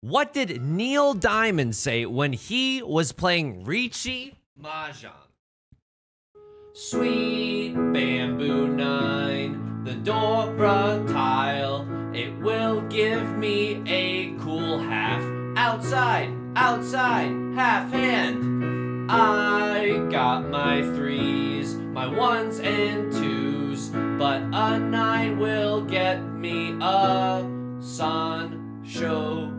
What did Neil Diamond say when he was playing Riichi Mahjong? Sweet bamboo 9, the Dora tile. It will give me a cool half. Outside, outside, half hand. I got my 3s, my 1s and 2s, but a 9 will get me a Sanshoku.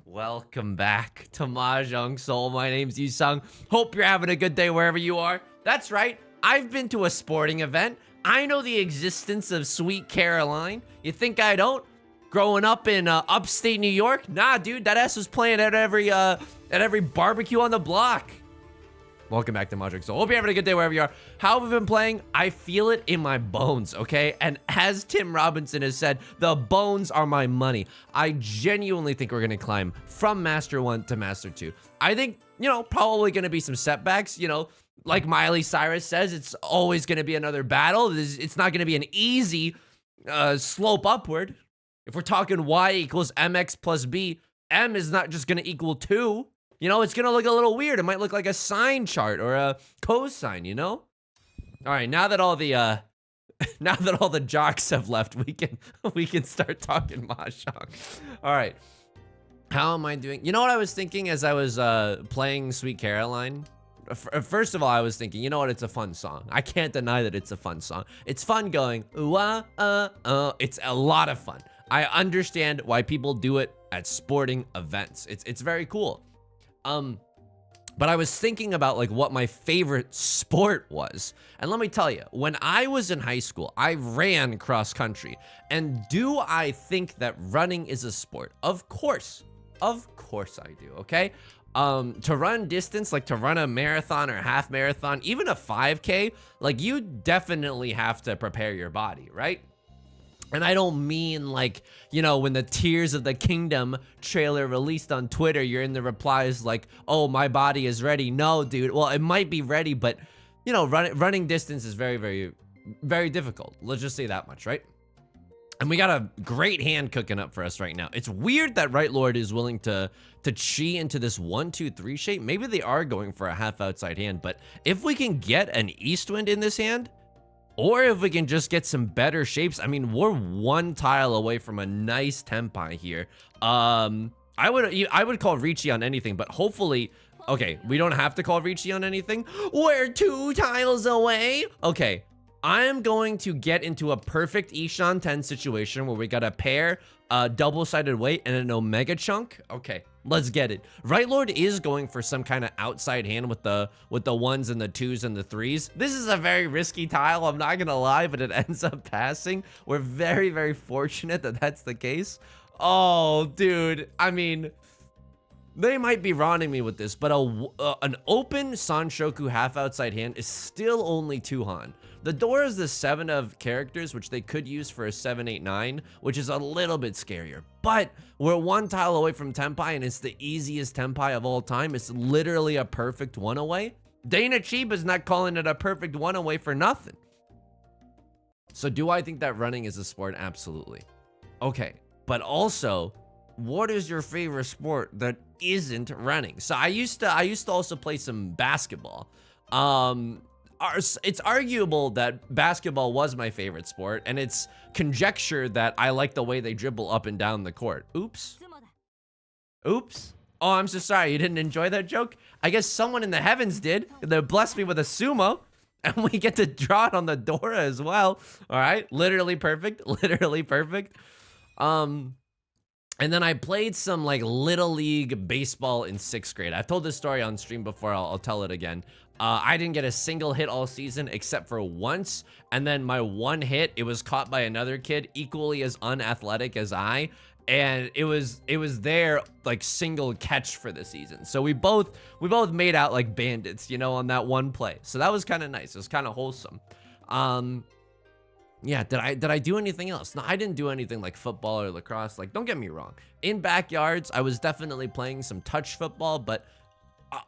Welcome back to Mahjong Soul. My name's Yusong. Hope you're having a good day wherever you are. That's right, I've been to a sporting event. I know the existence of Sweet Caroline. You think I don't? Growing up in upstate New York? Nah, dude, that ass was playing at every barbecue on the block. Welcome back to Mahjong Soul. Hope you're having a good day wherever you are. How have we been playing? I feel it in my bones, okay? And as Tim Robinson has said, the bones are my money. I genuinely think we're going to climb from Master 1 to Master 2. I think, probably going to be some setbacks, like Miley Cyrus says, it's always going to be another battle. It's not going to be an easy slope upward. If we're talking y equals mx plus b, m is not just going to equal 2. It's going to look a little weird. It might look like a sine chart or a cosine, All right, now that all the jocks have left, we can start talking Mahjong. All right. How am I doing? You know what I was thinking as I was playing Sweet Caroline? First of all, I was thinking, you know what? It's a fun song. I can't deny that it's a fun song. It's fun going, it's a lot of fun. I understand why people do it at sporting events. It's very cool. But I was thinking about like what my favorite sport was. And let me tell you, when I was in high school, I ran cross country. And do I think that running is a sport? Of course I do, okay? To run distance, like to run a marathon or half marathon, even a 5K, like you definitely have to prepare your body, right? And I don't mean like, when the Tears of the Kingdom trailer released on Twitter, you're in the replies like, oh, my body is ready. No, dude. Well, it might be ready, but, running distance is very, very, very difficult. Let's just say that much, right? And we got a great hand cooking up for us right now. It's weird that Right Lord is willing to chi into this 1-2-3 shape. Maybe they are going for a half outside hand, but if we can get an Eastwind in this hand, or if we can just get some better shapes, I mean, we're one tile away from a nice tempai here. I would call Riichi on anything, but hopefully, okay, we don't have to call Riichi on anything. We're 2 tiles away. Okay, I'm going to get into a perfect Ishan 10 situation where we got a pair, double-sided weight, and an Omega chunk. Okay, let's get it. Right Lord is going for some kind of outside hand with the 1s and the 2s and the 3s. This is a very risky tile, I'm not gonna lie, but it ends up passing. We're very, very fortunate that that's the case. Oh, dude, I mean, they might be ronning me with this, but an open Sanshoku half outside hand is still only 2 Han. The door is the 7 of characters, which they could use for a 7-8-9, which is a little bit scarier. But we're 1 tile away from tempai, and it's the easiest tempai of all time. It's literally a perfect 1 away. Dana Chiba is not calling it a perfect 1 away for nothing. So do I think that running is a sport? Absolutely. Okay, but also, what is your favorite sport that isn't running? So I used to also play some basketball. It's arguable that basketball was my favorite sport, and it's conjecture that I like the way they dribble up and down the court. Oops. Oops. Oh, I'm so sorry. You didn't enjoy that joke? I guess someone in the heavens did. They blessed me with a sumo, and we get to draw it on the Dora as well. All right. Literally perfect. Literally perfect. And then I played some like Little League baseball in 6th grade. I've told this story on stream before. I'll tell it again. I didn't get a single hit all season except for once. And then my 1 hit, it was caught by another kid equally as unathletic as I. And it was their like single catch for the season. So we both made out like bandits, on that 1 play. So that was kind of nice. It was kind of wholesome. Yeah, did I do anything else? No, I didn't do anything like football or lacrosse. Like, don't get me wrong. In backyards, I was definitely playing some touch football, but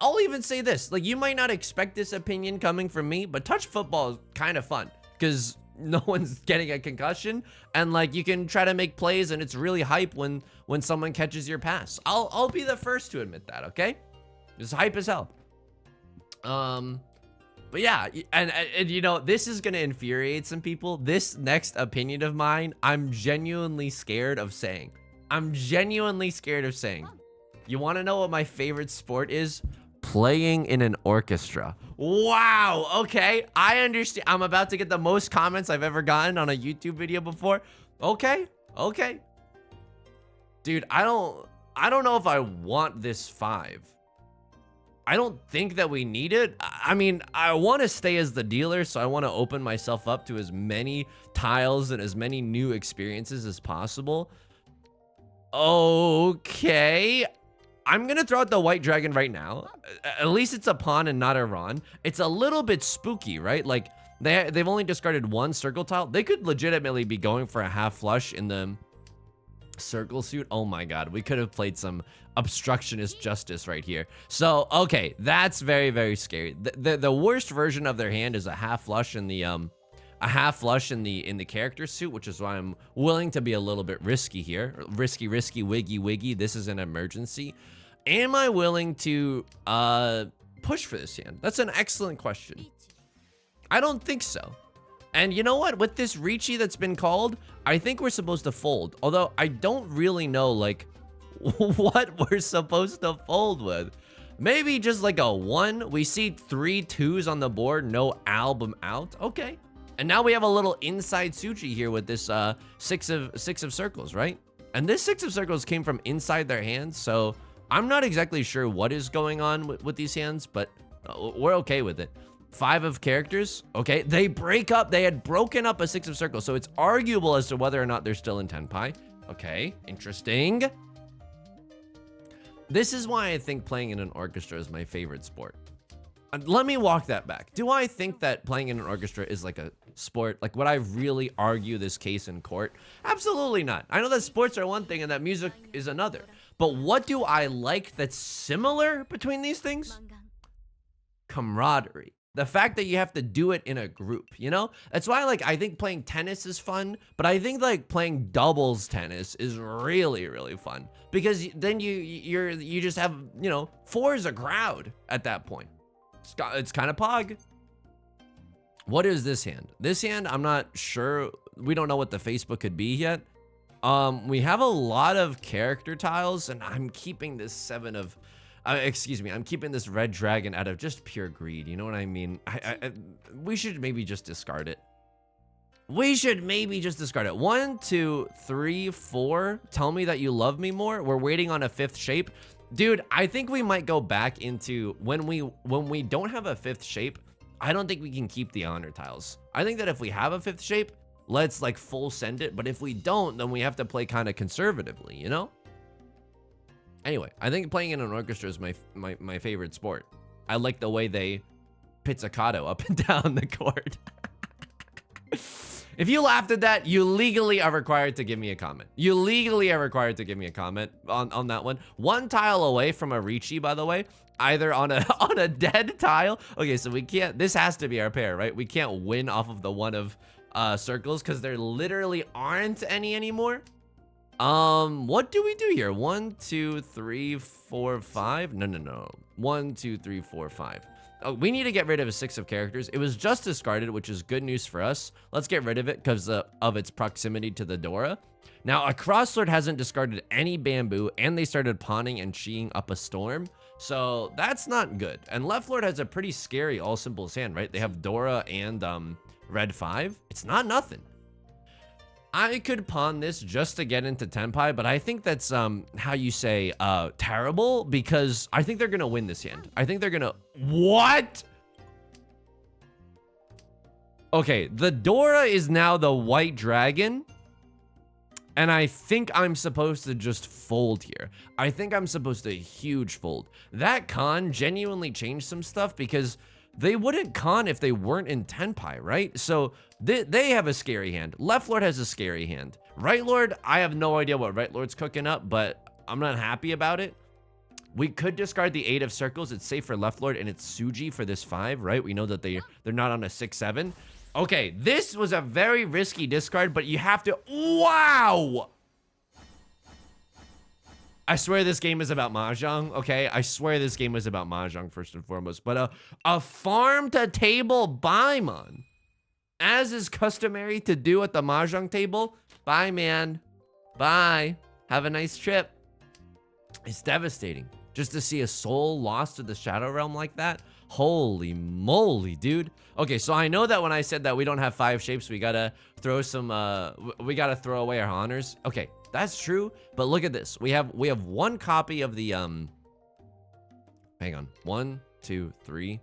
I'll even say this. Like, you might not expect this opinion coming from me, but touch football is kind of fun because no one's getting a concussion, and like you can try to make plays, and it's really hype when someone catches your pass. I'll be the first to admit that, okay? It's hype as hell. But yeah, and you know, this is gonna infuriate some people. This next opinion of mine, I'm genuinely scared of saying. I'm genuinely scared of saying. You want to know what my favorite sport is? Playing in an orchestra. Wow, okay, I understand. I'm about to get the most comments I've ever gotten on a YouTube video before. Okay. Dude, I don't know if I want this 5. I don't think that we need it. I mean, I want to stay as the dealer, so I want to open myself up to as many tiles and as many new experiences as possible. Okay. I'm going to throw out the white dragon right now. At least it's a pawn and not a Ron. It's a little bit spooky, right? Like, they've only discarded 1 circle tile. They could legitimately be going for a half flush in the circle suit. Oh my god, we could have played some obstructionist justice right here. So okay, that's very, very scary. The worst version of their hand is a half flush in the in the character suit, which is why I'm willing to be a little bit risky here. Risky, wiggy. This is an emergency. Am I willing to push for this hand? That's an excellent question. I don't think so. And you know what? With this Riichi that's been called, I think we're supposed to fold. Although I don't really know, like, what we're supposed to fold with. Maybe just like a 1. We see 3 2s on the board, no album out. Okay. And now we have a little inside Tsuchi here with this 6 of circles, right? And this 6 of circles came from inside their hands, so I'm not exactly sure what is going on with these hands, but we're okay with it. 5 of characters. Okay, they break up. They had broken up a 6 of circles, so it's arguable as to whether or not they're still in Tenpai. Okay, interesting. This is why I think playing in an orchestra is my favorite sport. Let me walk that back. Do I think that playing in an orchestra is like a sport? Like, would I really argue this case in court? Absolutely not. I know that sports are one thing and that music is another. But what do I like that's similar between these things? Camaraderie. The fact that you have to do it in a group, you know? That's why, like, I think playing tennis is fun, but I think, like, playing doubles tennis is really, really fun. Because then you just have, you know, 4 is a crowd at that point. It's kind of pog. What is this hand? This hand, I'm not sure. We don't know what the Facebook could be yet. We have a lot of character tiles, and I'm keeping this 7 of... excuse me, I'm keeping this red dragon out of just pure greed. You know what I mean? We should maybe just discard it. We should maybe just discard it. 1, 2, 3, 4. Tell me that you love me more. We're waiting on a 5th shape. Dude, I think we might go back into when we don't have a 5th shape. I don't think we can keep the honor tiles. I think that if we have a 5th shape, let's like full send it. But if we don't, then we have to play kind of conservatively, you know? Anyway, I think playing in an orchestra is my favorite sport. I like the way they pizzicato up and down the court. If you laughed at that, you legally are required to give me a comment. You legally are required to give me a comment on that one. 1 tile away from a Riichi, by the way, either on a dead tile. Okay, so we can't. This has to be our pair, right? We can't win off of the 1 of circles because there literally aren't any anymore. What do we do here? 1, 2, 3, 4, 5. No. 1, 2, 3, 4, 5. Oh, we need to get rid of a 6 of characters. It was just discarded, which is good news for us. Let's get rid of it because of its proximity to the Dora. Now, a crosslord hasn't discarded any bamboo, and they started pawning and cheeing up a storm. So that's not good. And left lord has a pretty scary all symbols hand, right? They have Dora and red 5. It's not nothing. I could pawn this just to get into Tenpai, but I think that's, how you say, terrible, because I think they're gonna win this hand. I think they're gonna... What? Okay, the Dora is now the white dragon, and I think I'm supposed to just fold here. I think I'm supposed to huge fold. That con genuinely changed some stuff, because they wouldn't con if they weren't in Tenpai, right? So they have a scary hand. Left lord has a scary hand. Right lord, I have no idea what right lord's cooking up, but I'm not happy about it. We could discard the 8 of circles. It's safe for left lord, and it's Suji for this 5, right? We know that they're not on a 6-7. Okay, this was a very risky discard, but you have to... Wow! I swear this game is about Mahjong, okay? I swear this game is about Mahjong first and foremost. But a farm-to-table buy, man. As is customary to do at the Mahjong table. Bye, man. Bye. Have a nice trip. It's devastating. Just to see a soul lost to the Shadow Realm like that. Holy moly, dude. Okay, so I know that when I said that we don't have 5 shapes, we gotta throw some, we gotta throw away our honors. Okay, that's true, but look at this. We have 1 copy of the, hang on. 1, 2, 3.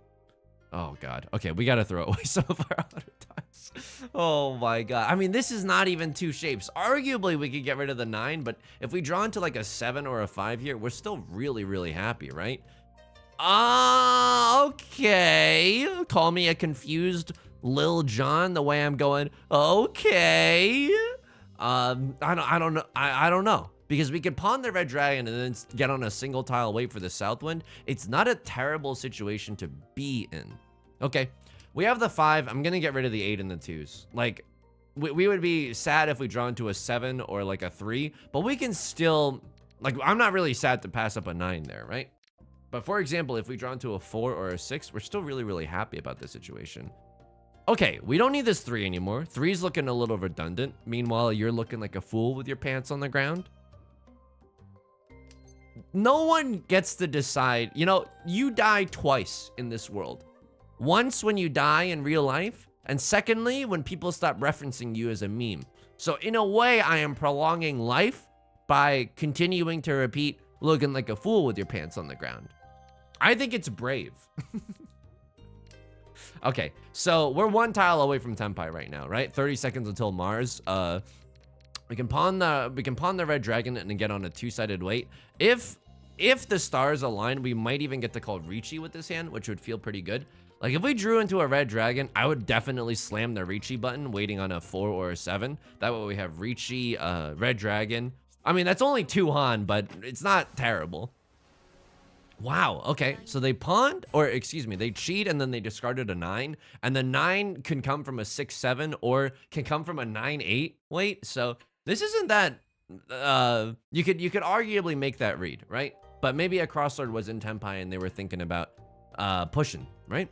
Oh, God. Okay, we gotta throw away some of our honor dice. Oh, my God. I mean, this is not even 2 shapes. Arguably, we could get rid of the 9, but if we draw into like a 7 or a 5 here, we're still really, really happy, right? Okay. Call me a confused Lil Jon the way I'm going. Okay. I don't know. I don't know. Because we could pawn the red dragon and then get on a single tile wait for the south wind. It's not a terrible situation to be in. Okay. We have the 5. I'm going to get rid of the 8 and the 2s. Like, we would be sad if we draw into a 7 or like a 3. But we can still... Like, I'm not really sad to pass up a 9 there, right? But for example, if we draw into a 4 or a 6, we're still really, really happy about this situation. Okay, we don't need this 3 anymore. 3's looking a little redundant. Meanwhile, you're looking like a fool with your pants on the ground. No one gets to decide. You know, you die twice in this world. Once when you die in real life, and secondly, when people stop referencing you as a meme. So in a way, I am prolonging life by continuing to repeat looking like a fool with your pants on the ground. I think it's brave. Okay, so we're 1 tile away from Tenpai right now, right? 30 seconds until Mars. We can pawn the red dragon and get on a 2-sided wait. If the stars align, we might even get to call Riichi with this hand, which would feel pretty good. Like if we drew into a red dragon, I would definitely slam the Riichi button, waiting on a 4 or a 7. That way we have Riichi, red dragon. I mean, that's only 2 Han, but it's not terrible. Wow, okay, so they pawned, or excuse me, they cheat and then they discarded a 9, and the 9 can come from a 6-7 or can come from a 9-8. Wait, so this isn't that, you could arguably make that read, right? But maybe a crosslord was in Tenpai and they were thinking about pushing, right?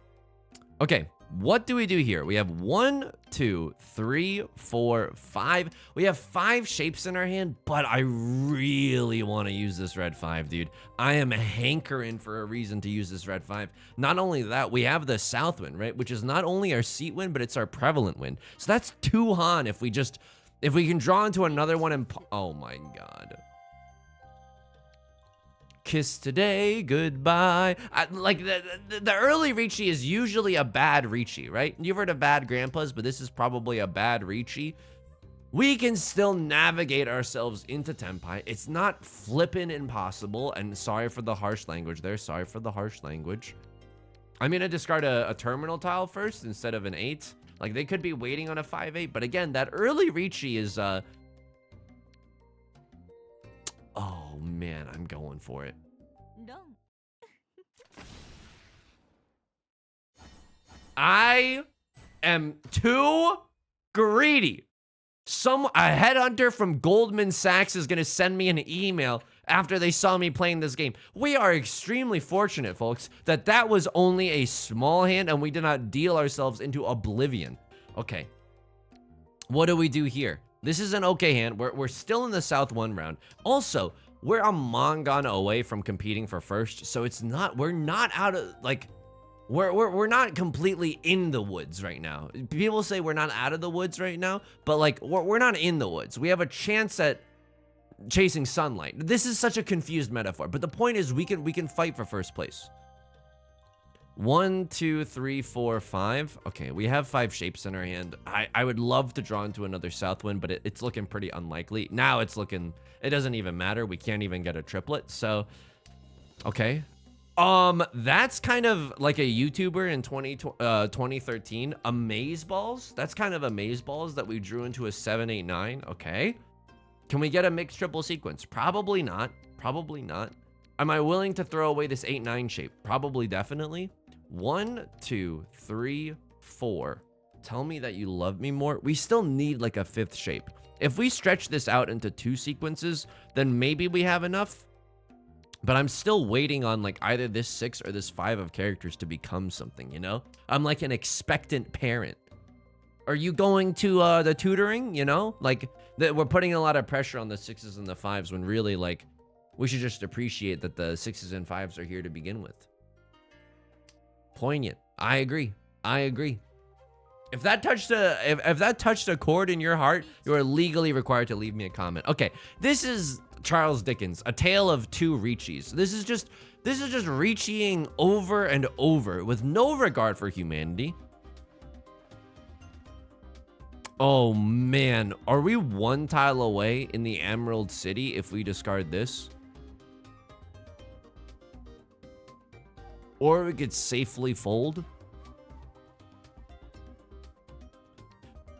Okay, what do we do here? We have 1, 2, 3, 4, 5. We have 5 shapes in our hand, but I really want to use this red 5, dude. I am hankering for a reason to use this red 5. Not only that, we have the south wind, right? Which is not only our seat wind, but it's our prevalent wind. So that's 2 Han if we can draw into another one and... Oh my God. Kiss today, goodbye. Like the early Riichi is usually a bad Riichi, right? You've heard of bad grandpas, but this is probably a bad Riichi. We can still navigate ourselves into Tenpai. It's not flippin' impossible, and sorry for the harsh language there. Sorry for the harsh language. I'm gonna discard a terminal tile first instead of an 8. Like they could be waiting on a 5-8, but again, that early Riichi is oh man, I'm going for it. I am too greedy. A headhunter from Goldman Sachs is gonna send me an email after they saw me playing this game. We are extremely fortunate, folks, that was only a small hand and we did not deal ourselves into oblivion. Okay. What do we do here? This is an okay hand. We're still in the South 1 round. Also, we're a Mangan away from competing for first, so we're not out of, like, we're not completely in the woods right now. People say we're not out of the woods right now, but like, we're not in the woods. We have a chance at chasing sunlight. This is such a confused metaphor, but the point is we can fight for first place. 1, 2, 3, 4, 5. Okay, we have 5 shapes in our hand. I would love to draw into another south wind, but it's looking pretty unlikely. Now it doesn't even matter. We can't even get a triplet, so okay. That's kind of like a YouTuber in 2013, Amazeballs. That's kind of Amazeballs that we drew into a 7, 8, 9. Okay. Can we get a mixed triple sequence? Probably not. Probably not. Am I willing to throw away this 8, 9 shape? Probably, definitely. 1, 2, 3, 4. Tell me that you love me more. We still need like a 5th shape. If we stretch this out into 2 sequences, then maybe we have enough. But I'm still waiting on like either this 6 or this 5 of characters to become something, you know? I'm like an expectant parent. Are you going to the tutoring, you know? Like, we're putting a lot of pressure on the 6s and the 5s when really, like, we should just appreciate that the 6s and 5s are here to begin with. Poignant. I agree. I agree. If that touched a chord in your heart, you are legally required to leave me a comment. Okay, this is Charles Dickens, A Tale of Two Riichis. This is just Riichiing over and over with no regard for humanity. Oh man, are we 1 tile away in the Emerald City if we discard this? Or we could safely fold?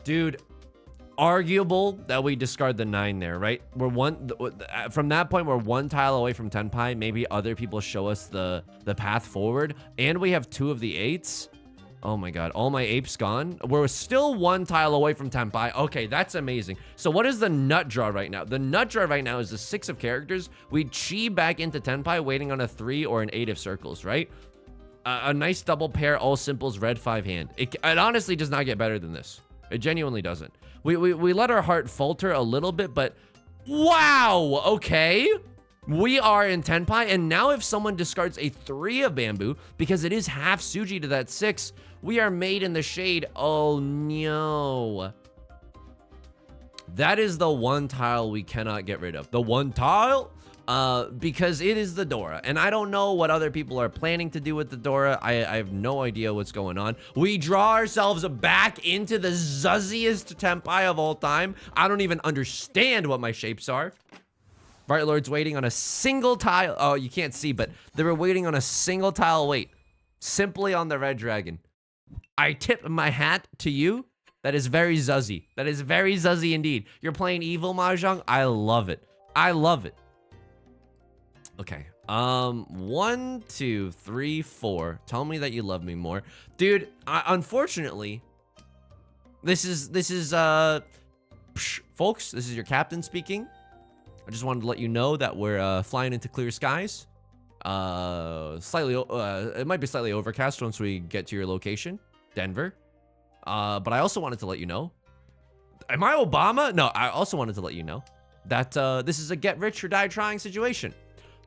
Dude, arguable that we discard the 9 there, right? From that point, we're 1 tile away from Tenpai. Maybe other people show us the path forward. And we have 2 of the 8s. Oh my god, all my apes gone. We're still 1 tile away from Tenpai. Okay, that's amazing. So what is the nut draw right now? The nut draw right now is the 6 of characters. We chi back into Tenpai, waiting on a 3 or an 8 of circles, right? A nice double pair, all simples, red 5 hand. It honestly does not get better than this. It genuinely doesn't. We let our heart falter a little bit, but wow, okay. We are in Tenpai, and now if someone discards a 3 of bamboo, because it is half Suji to that 6, we are made in the shade. Oh no. That is the 1 tile we cannot get rid of. The 1 tile? Because it is the Dora, and I don't know what other people are planning to do with the Dora. I have no idea what's going on. We draw ourselves back into the zuzziest Tenpai of all time. I don't even understand what my shapes are. Bright Lord's waiting on a single tile. Oh, you can't see, but they were waiting on a single tile wait. Simply on the red dragon. I tip my hat to you. That is very zuzzy. That is very zuzzy indeed. You're playing evil Mahjong? I love it. I love it. Okay. 1, 2, 3, 4. Tell me that you love me more. Dude, unfortunately, this is folks, this is your captain speaking. I just wanted to let you know that we're flying into clear skies. It might be slightly overcast once we get to your location, Denver. But I also wanted to let you know. Am I Obama? No, I also wanted to let you know that this is a get rich or die trying situation.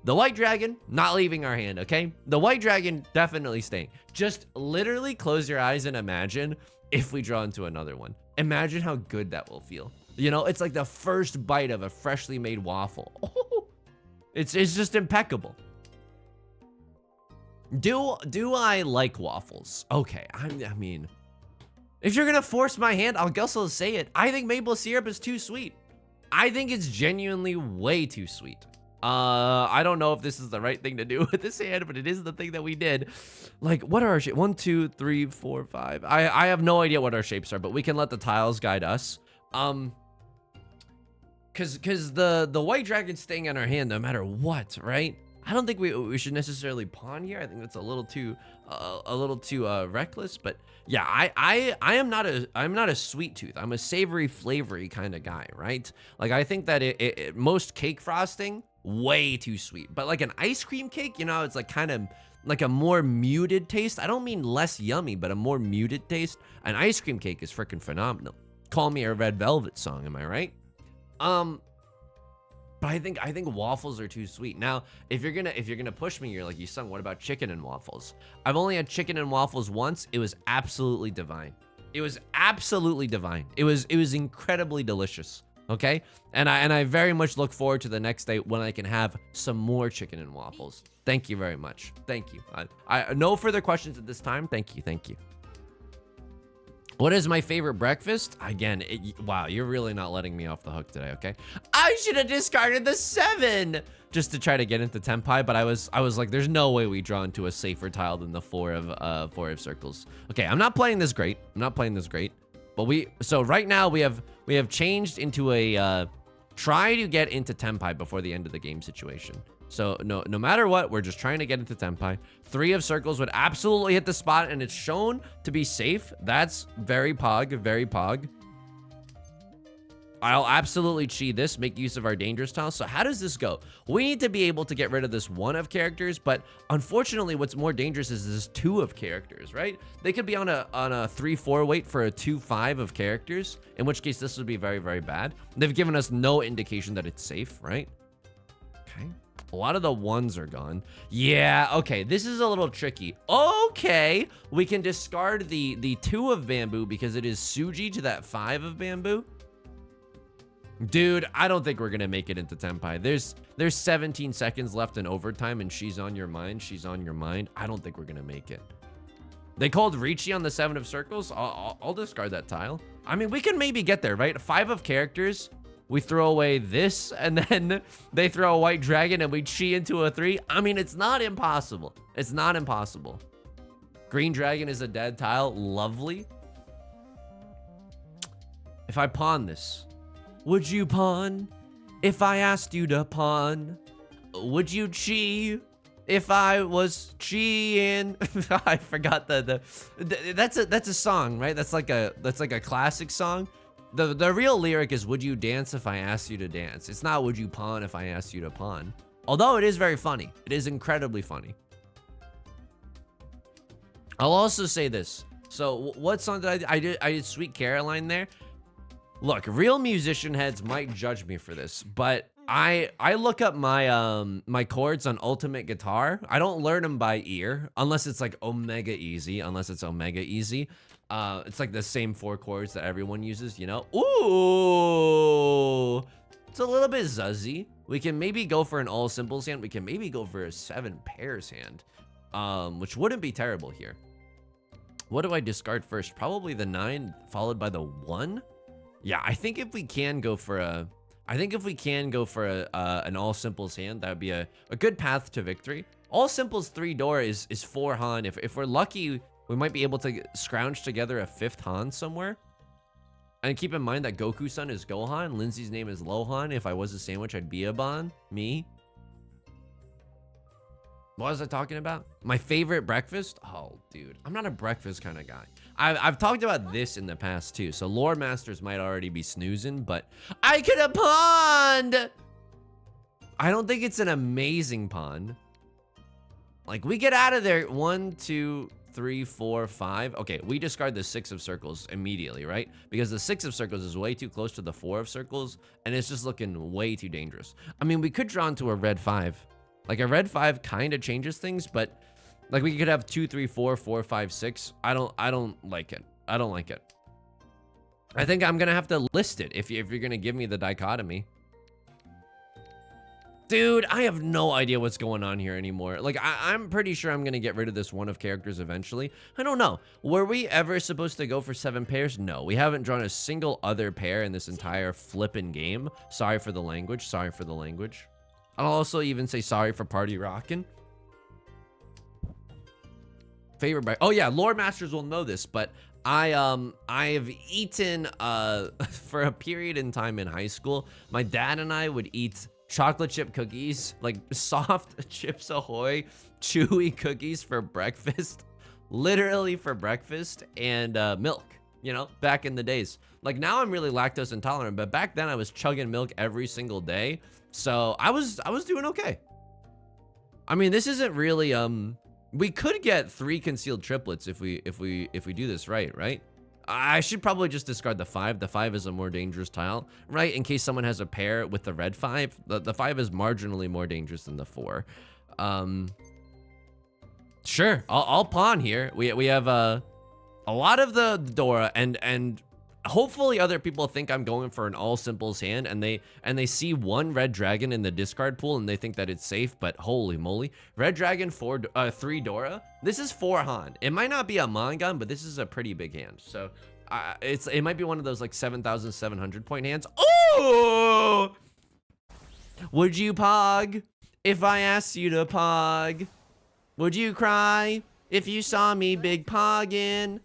The white dragon, not leaving our hand, okay? The white dragon definitely staying. Just literally close your eyes and imagine if we draw into another one. Imagine how good that will feel. You know, it's like the first bite of a freshly made waffle. Oh, it's just impeccable. Do I like waffles? Okay, I mean, if you're gonna force my hand, I'll also say it. I think maple syrup is too sweet. I think it's genuinely way too sweet. I don't know if this is the right thing to do with this hand, but it is the thing that we did. Like, what are our shapes? 1, 2, 3, 4, 5. I have no idea what our shapes are, but we can let the tiles guide us. Cause the white dragon's staying in our hand no matter what, right? I don't think we should necessarily pawn here. I think that's a little too reckless, but yeah, I'm not a sweet tooth. I'm a savory flavory kind of guy, right? Like, I think that most cake frosting, way too sweet, but like an ice cream cake, you know, it's like kind of like a more muted taste. I don't mean less yummy, but a more muted taste. An ice cream cake is freaking phenomenal. Call me a Red Velvet song, am I right? But I think waffles are too sweet. Now, if you're gonna push me, you're like, Yusong, what about chicken and waffles? I've only had chicken and waffles once. It was absolutely divine. It was absolutely divine. It was incredibly delicious. Okay, and I very much look forward to the next day when I can have some more chicken and waffles. Thank you very much. Thank you. I no further questions at this time. Thank you. Thank you. What is my favorite breakfast? Again, wow, you're really not letting me off the hook today, okay? I should have discarded the 7 just to try to get into Tenpai, but I was like, there's no way we draw into a safer tile than the 4 of circles. Okay, I'm not playing this great. I'm not playing this great. But so right now we have changed into a try to get into Tenpai before the end of the game situation. So no matter what, we're just trying to get into Tenpai. 3 of circles would absolutely hit the spot, and it's shown to be safe. That's very pog, very pog. I'll absolutely cheat this, make use of our dangerous tile. So how does this go? We need to be able to get rid of this 1 of characters, but unfortunately what's more dangerous is this 2 of characters, right? They could be on a 3-4 weight for a 2-5 of characters, in which case this would be very, very bad. They've given us no indication that it's safe, right? Okay. A lot of the 1s are gone. Yeah, okay, this is a little tricky. Okay, we can discard the 2 of bamboo because it is Suji to that 5 of bamboo. Dude, I don't think we're gonna make it into Tenpai. There's 17 seconds left in overtime, and she's on your mind. She's on your mind. I don't think we're gonna make it. They called Riichi on the 7 of circles. I'll discard that tile. I mean, we can maybe get there, right? 5 of characters. We throw away this, and then they throw a white dragon, and we chi into a 3. I mean, it's not impossible. It's not impossible. Green dragon is a dead tile. Lovely. If I pawn this, would you pawn if I asked you to pawn? Would you chi if I was chiing? I forgot that's a song, right? That's like a classic song. The real lyric is, would you dance if I asked you to dance? It's not, would you pawn if I asked you to pawn? Although it is very funny. It is incredibly funny. I'll also say this. So what song did I did Sweet Caroline there. Look, real musician heads might judge me for this, but I look up my my chords on Ultimate Guitar. I don't learn them by ear unless it's like Omega Easy. It's like the same 4 chords that everyone uses, you know? Ooh, it's a little bit zuzzy. We can maybe go for an all simples hand. We can maybe go for a 7 pairs hand, which wouldn't be terrible here. What do I discard first? Probably the 9 followed by the 1. Yeah, I think if we can go for an all simples hand, that would be a good path to victory. All simples 3 door is 4 Han. If we're lucky, we might be able to scrounge together a 5th Han somewhere. And keep in mind that Goku-san is Gohan. Lindsay's name is Lohan. If I was a sandwich, I'd be a Bon. Me. What was I talking about? My favorite breakfast? Oh, dude. I'm not a breakfast kind of guy. I've talked about this in the past, too. So Lore Masters might already be snoozing, but I could have pawned! I don't think it's an amazing pawn. Like, we get out of there. 1, 2, 3, 4, 5. Okay, we discard the 6 of circles immediately, right? Because the 6 of circles is way too close to the 4 of circles, and it's just looking way too dangerous. I mean, we could draw into a red 5. Like, a red 5 kind of changes things, but like we could have 2, 3, 4, 4, 5, 6. I don't like it. I don't like it. I think I'm gonna have to list it if you're gonna give me the dichotomy. Dude, I have no idea what's going on here anymore. Like, I'm pretty sure I'm gonna get rid of this 1 of characters eventually. I don't know. Were we ever supposed to go for 7 pairs? No, we haven't drawn a single other pair in this entire flippin' game. Sorry for the language. Sorry for the language. I'll also even say sorry for party rockin'. Favorite breakfast. Oh yeah, Lore Masters will know this, but I've eaten for a period in time in high school. My dad and I would eat chocolate chip cookies, like soft Chips Ahoy, chewy cookies for breakfast, literally for breakfast, and milk, you know, back in the days. Like, now I'm really lactose intolerant, but back then I was chugging milk every single day. So I was doing okay. I mean, this isn't really, we could get 3 concealed triplets if we do this right? I should probably just discard the 5. The 5 is a more dangerous tile, right? In case someone has a pair with the red 5. The 5 is marginally more dangerous than the 4. Sure, I'll pawn here. We have a lot of the Dora, and hopefully other people think I'm going for an all simples hand, and they see 1 red dragon in the discard pool and they think that it's safe, but holy moly. Red dragon 3 Dora. This is 4 Han. It might not be a Mangan, but this is a pretty big hand. So it might be one of those like 7,700 point hands. Oh! Would you pog if I asked you to pog? Would you cry if you saw me big poggin'?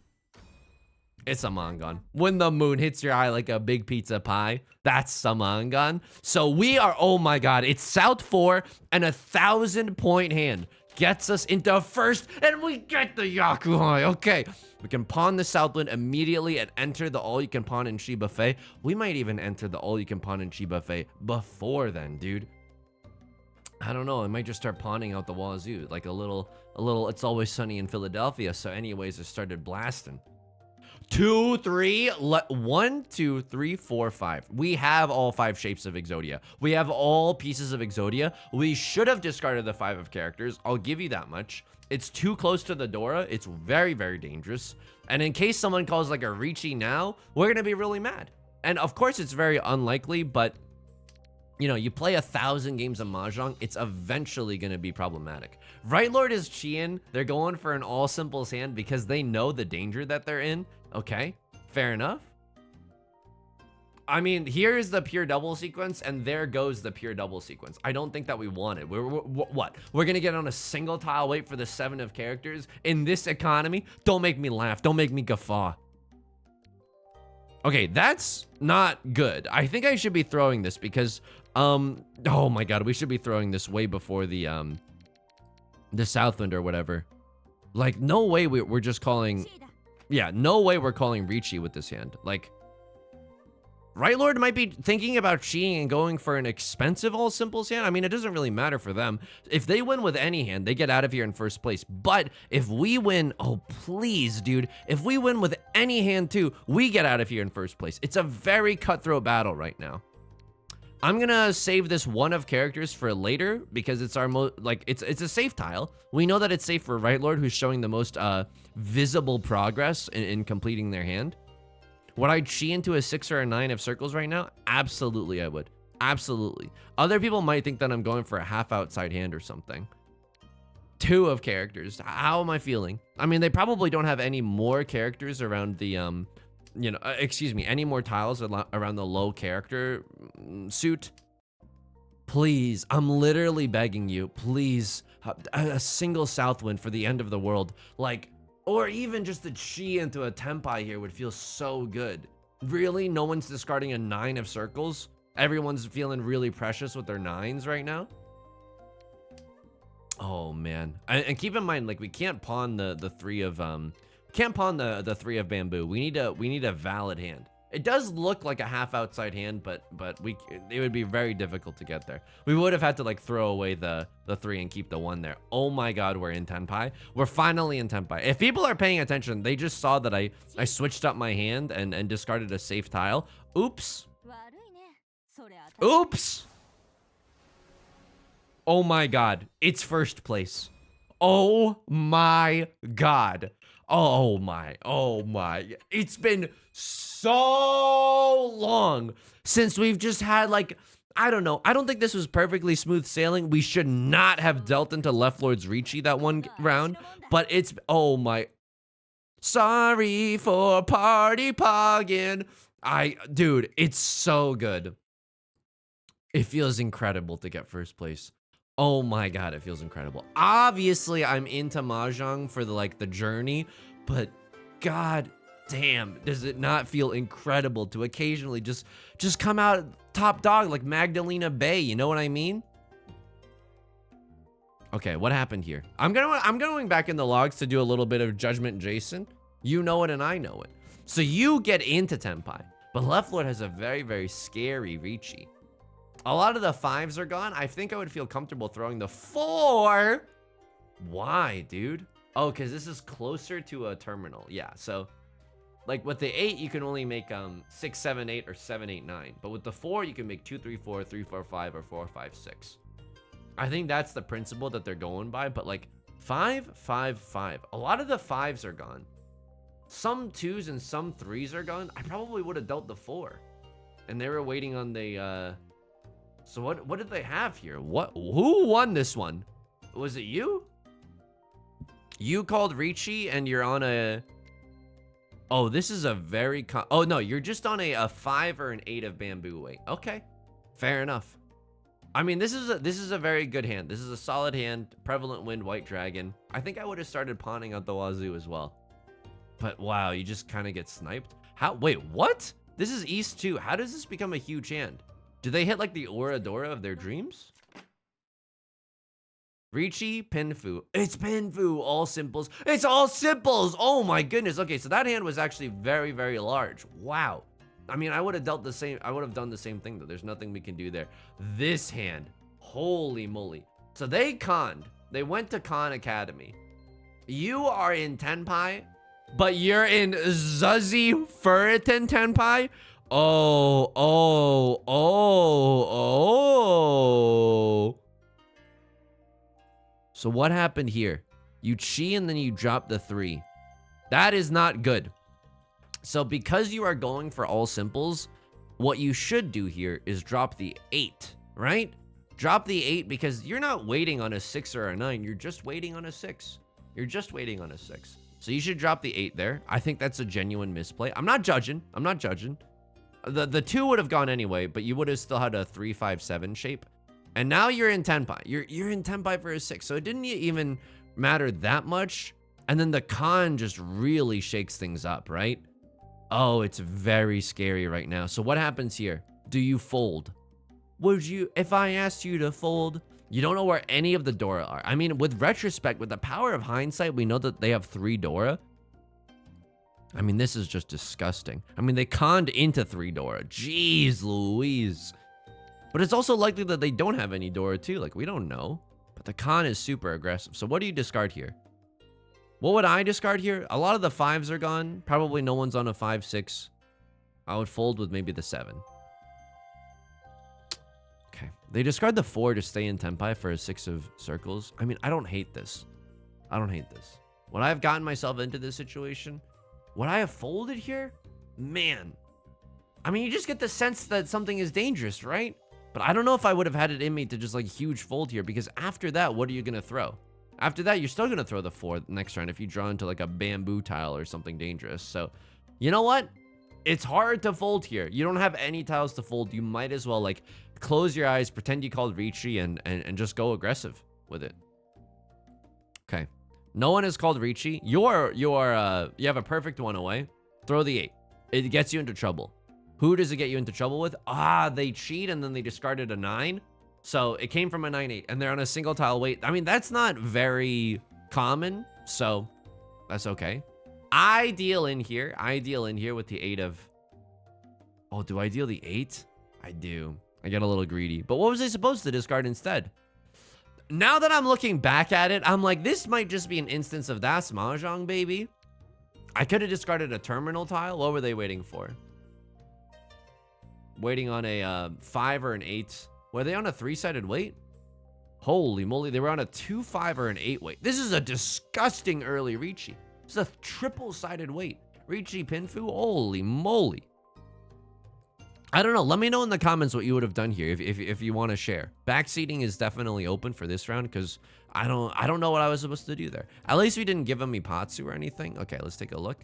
It's a Mangan. When the moon hits your eye like a big pizza pie, that's a Mangan. So we are, oh my god, it's South 4 and 1,000-point hand. Gets us into first, and we get the Yakuman. Okay, we can pawn the Southland immediately and enter the all-you-can-pawn in Shi Buffet. We might even enter the all-you-can-pawn in Shi Buffet before then, dude. I don't know, I might just start pawning out the wazoo, like a little, It's Always Sunny in Philadelphia. So anyways, I started blasting. 2, 3, 1, 2, 3, 4, 5. We have all 5 shapes of Exodia. We have all pieces of Exodia. We should have discarded the 5 of characters. I'll give you that much. It's too close to the Dora. It's very, very dangerous. And in case someone calls like a Riichi now, we're going to be really mad. And of course, it's very unlikely, but you know, you play 1,000 games of Mahjong, it's eventually going to be problematic. Right Lord is Chien. They're going for an all simples hand because they know the danger that they're in. Okay, fair enough. I mean, here's the pure double sequence, and there goes the pure double sequence. I don't think that we want it. What? We're going to get on a single tile, wait for the 7 of characters in this economy? Don't make me laugh. Don't make me guffaw. Okay, that's not good. I think I should be throwing this because, oh my god, we should be throwing this way before the Southland or whatever. Like, no way we're just calling, yeah, no way we're calling Riichi with this hand. Like, Right Lord might be thinking about cheating and going for an expensive all simples hand. I mean, it doesn't really matter for them. If they win with any hand, they get out of here in first place. But if we win, oh, please, dude. If we win with any hand too, we get out of here in first place. It's a very cutthroat battle right now. I'm gonna save this 1 of characters for later because it's our it's a safe tile. We know that it's safe for Right Lord, who's showing the most visible progress in completing their hand. Would I chi into a 6 or a 9 of circles right now? Absolutely, I would. Absolutely. Other people might think that I'm going for a half outside hand or something. 2 of characters. How am I feeling? I mean, they probably don't have any more characters around the, you know, excuse me, any more tiles around the low character suit. Please, I'm literally begging you, please, a single Southwind for the end of the world. Like, or even just the chi into a Tenpai here would feel so good. Really? No one's discarding a 9 of circles? Everyone's feeling really precious with their 9s right now? Oh, man. And keep in mind, like, we can't pawn the 3 of, can't pawn the 3 of bamboo. We need a valid hand. It does look like a half outside hand, but it would be very difficult to get there. We would have had to like throw away the 3 and keep the 1 there. Oh my god, we're in Tenpai. We're finally in Tenpai. If people are paying attention, they just saw that I switched up my hand and discarded a safe tile. Oops. Oops. Oh my god, it's first place. Oh my god. Oh my. It's been so long since we've just had like, I don't know. I don't think this was perfectly smooth sailing. We should not have dealt into Left Lord's Riichi that one round, but it's, oh my. Sorry for party pogging. Dude, it's so good. It feels incredible to get first place. Oh my god, it feels incredible. Obviously, I'm into Mahjong for the journey, but god damn, does it not feel incredible to occasionally just come out top dog like Magdalena Bay, you know what I mean? Okay, what happened here? I'm going back in the logs to do a little bit of Judgment Jason. You know it and I know it. So you get into Tenpai, but Left Lord has a very, very scary Riichi. A lot of the 5s are gone. I think I would feel comfortable throwing the 4. Why, dude? Oh, because this is closer to a terminal. Yeah, so like with the 8, you can only make 6, 7, 8, or 7, 8, 9. But with the 4, you can make 2, 3, 4, 3, 4, 5, or 4, 5, 6. I think that's the principle that they're going by. But like 5, 5, 5. A lot of the 5s are gone. Some 2s and some 3s are gone. I probably would have dealt the 4. And they were waiting on the... So what did they have here? Who won this one? Was it you? You called Riichi and you're on a... Oh, this is a very... Oh, no, you're just on a 5 or an 8 of bamboo weight. Okay, fair enough. I mean, this is a very good hand. This is a solid hand. Prevalent Wind, White Dragon. I think I would have started pawning out the wazoo as well. But wow, you just kind of get sniped. How? Wait, what? This is East 2. How does this become a huge hand? Do they hit like the Oradora of their dreams? Riichi, Pinfu. It's Pinfu. All simples. It's all simples. Oh my goodness. Okay, so that hand was actually very, very large. Wow. I mean, I would have dealt the same. I would have done the same thing though. There's nothing we can do there. This hand. Holy moly. So they conned. They went to Khan Academy. You are in Tenpai, but you're in Zuzzy Furitan Tenpai? Oh, oh, oh, oh. So what happened here? You chi and then you drop the 3. That is not good. So because you are going for all simples, what you should do here is drop the 8, right? Drop the 8 because you're not waiting on a 6 or a 9. You're just waiting on a 6. You're just waiting on a 6. So you should drop the 8 there. I think that's a genuine misplay. I'm not judging. I'm not judging. The 2 would have gone anyway, but you would have still had a 3, 5, 7 shape. And now you're in Tenpai. You're in Tenpai for a 6. So it didn't even matter that much. And then the con just really shakes things up, right? Oh, it's very scary right now. So what happens here? Do you fold? Would you, if I asked you to fold? You don't know where any of the Dora are. I mean, with retrospect, with the power of hindsight, we know that they have 3 Dora. I mean, this is just disgusting. I mean, they conned into 3 Dora. Jeez Louise. But it's also likely that they don't have any Dora too. Like, we don't know. But the con is super aggressive. So what do you discard here? What would I discard here? A lot of the 5s are gone. Probably no one's on a 5, 6. I would fold with maybe the 7. Okay. They discard the 4 to stay in Tenpai for a 6 of circles. I mean, I don't hate this. I don't hate this. Would I have gotten myself into this situation? Would I have folded here? Man. I mean, you just get the sense that something is dangerous, right? But I don't know if I would have had it in me to just like huge fold here, because after that, what are you going to throw? After that, you're still going to throw the 4 next round if you draw into like a bamboo tile or something dangerous. So, you know what? It's hard to fold here. You don't have any tiles to fold. You might as well like close your eyes, pretend you called Riichi, and just go aggressive with it. Okay. No one has called Riichi. You have a perfect 1 away. Throw the 8. It gets you into trouble. Who does it get you into trouble with? Ah, they cheat and then they discarded a 9. So it came from a 9-8 and they're on a single tile wait. I mean, that's not very common, so that's okay. I deal in here with the 8 of... Oh, do I deal the 8? I do. I get a little greedy. But what was I supposed to discard instead? Now that I'm looking back at it, I'm like, this might just be an instance of that's Mahjong, baby. I could have discarded a terminal tile. What were they waiting for? Waiting on a 5 or an 8. Were they on a 3-sided wait? Holy moly, they were on a 2, 5, or an 8 wait. This is a disgusting early Riichi. This is a triple-sided wait. Riichi Pinfu, holy moly. I don't know. Let me know in the comments what you would have done here if you want to share. Backseating is definitely open for this round because I don't know what I was supposed to do there. At least we didn't give him Ipatsu or anything. Okay, let's take a look.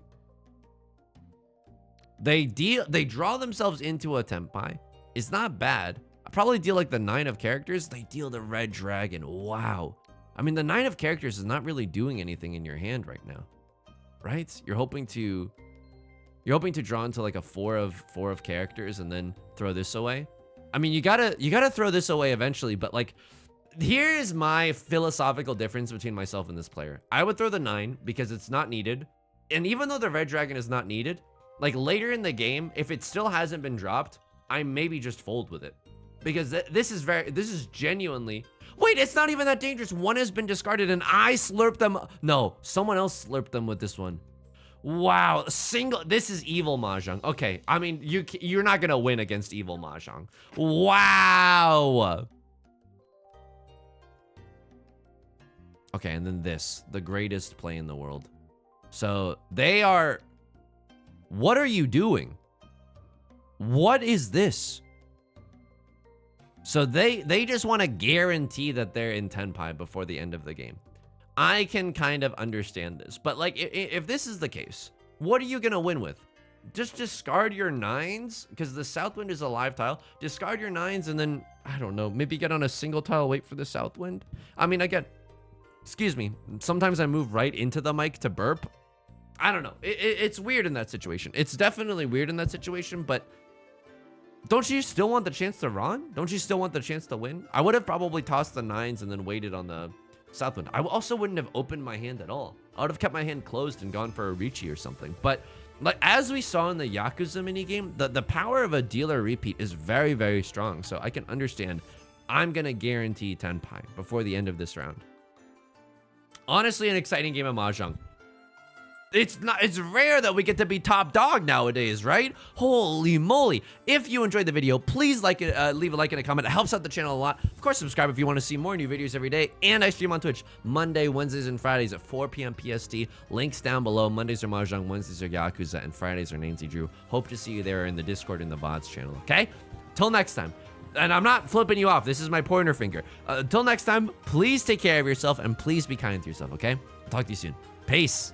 They draw themselves into a Tenpai. It's not bad. I probably deal like the 9 of characters. They deal the red dragon. Wow. I mean, the 9 of characters is not really doing anything in your hand right now, right? You're hoping to draw into like a 4 of characters and then throw this away. I mean, you gotta throw this away eventually, but like, here is my philosophical difference between myself and this player. I would throw the 9 because it's not needed. And even though the red dragon is not needed, like later in the game, if it still hasn't been dropped, I maybe just fold with it. Because this is genuinely... Wait, it's not even that dangerous. 1 has been discarded and I slurped them. No, someone else slurped them with this one. Wow, this is evil Mahjong. Okay, I mean, you're not gonna win against evil Mahjong. Wow. Okay, and then this, the greatest play in the world. So they are... What are you doing? What is this? So they just want to guarantee that they're in Tenpai before the end of the game. I can kind of understand this, but like if this is the case, what are you gonna win with? Just discard your 9s because the Southwind is a live tile. Discard your 9s and then I don't know, maybe get on a single tile wait for the Southwind. I mean, again, excuse me. Sometimes I move right into the mic to burp. I don't know. It's weird in that situation. It's definitely weird in that situation, but don't you still want the chance to run? Don't you still want the chance to win? I would have probably tossed the 9s and then waited on the Southwind. I also wouldn't have opened my hand at all. I would have kept my hand closed and gone for a Riichi or something. But like as we saw in the Yakuza minigame, the power of a dealer repeat is very, very strong. So I can understand. I'm going to guarantee 10 pi before the end of this round. Honestly, an exciting game of Mahjong. It's rare that we get to be top dog nowadays, right? Holy moly. If you enjoyed the video, please like it, leave a like and a comment. It helps out the channel a lot. Of course, subscribe if you want to see more new videos every day. And I stream on Twitch Monday, Wednesdays, and Fridays at 4 p.m. PST. Links down below. Mondays are Mahjong, Wednesdays are Yakuza, and Fridays are Nancy Drew. Hope to see you there in the Discord and the VODs channel, okay? Till next time. And I'm not flipping you off. This is my pointer finger. Until next time, please take care of yourself and please be kind to yourself, okay? Talk to you soon. Peace.